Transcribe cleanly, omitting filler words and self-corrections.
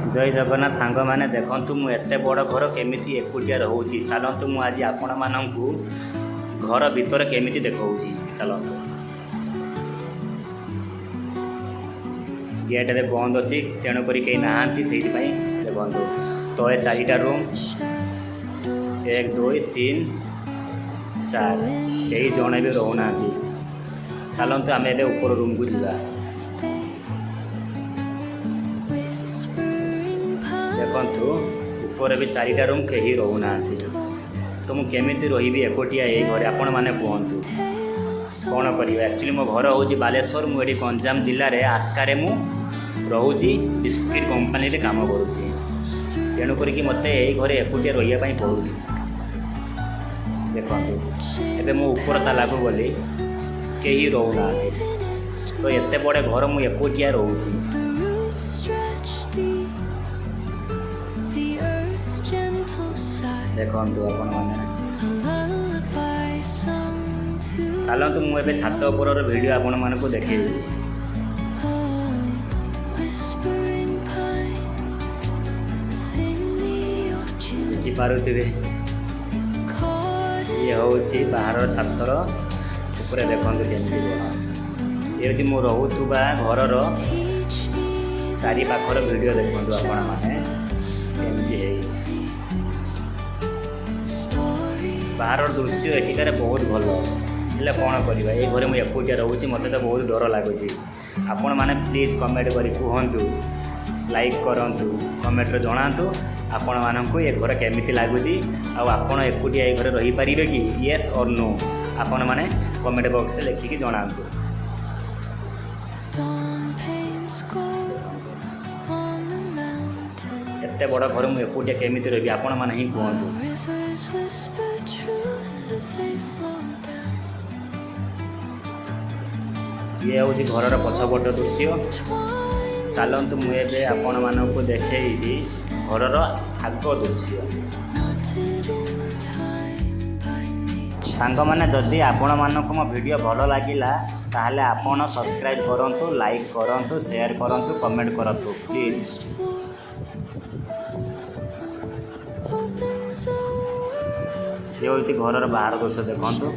जय जगन्नाथ सांग मैंने देखु मु एते बड़ घर केमिति एकुटिया रोची। चलतु मु आज आपण मानू घर भितर केमिति देखौची। चलतु गेट रे बंद अच्छी तेणुक कहीं नहांती से देखु तले 4टा रूम 1 2 3 4 कई जड़े भी रोना। चलतु आम ए ऊपर रूम को जा देखु ऊपर भी 4टा रूम कहीं रोना। तो मुझे केमिति रही एकोटिया ये घरे आपण मैंने कहतु कौन कर। एक्चुअली मो घर हूँ बालेश्वर मुझे गंजाम जिले में आस्कारे मु रोची बिस्किट कंपनी रे काम करुँची। तेणुक मत यही घरे एकुटिया रही पड़ू। देखो एबे मो ऊपर ताला को गली कहीं रोना। तो एते बड़े घर मु एकुटिया रोची। देखु आपण मैंने चलतु मुझे छात उपर भिडियो आपण मानक देखी। देखिपे ये हूँ बाहर छातर उपर देखते केमती ये हूँ मो रोबा घर चारि पाखर भिडियो देखते आपण मैंने केमती बाहर दृश्य एठिकार बहुत भल है। कौन करवा ये घरे मुझे एकुटिया रोची मत तो बहुत डर लगुच। आपण मैंने प्लीज कमेंट कर कहतु लाइक करूँ कमेंट जनातु आपण मानक ये घर केमिति लगुच। आपण एकुटिया ये घर रही पारे कि येस और नो आपण मैंने कमेंट बॉक्स लिखिकी जनातु। एत बड़ घर मुझे एकुटिया केमिति रही आपण मैंने ही कहतु। ये हूँ घर पछपट दृश्य। चलतु मुझे आपण मानक देखी घर आग दृश्य। सांग मैंने जदि आपण मानक मो वीडियो भल लगिला ताहले आपण सब्सक्राइब करंतु लाइक करंतु शेयर करंतु कमेंट करंतु प्लीज। ये हूँ घर बाहर दृश्य देखंतु।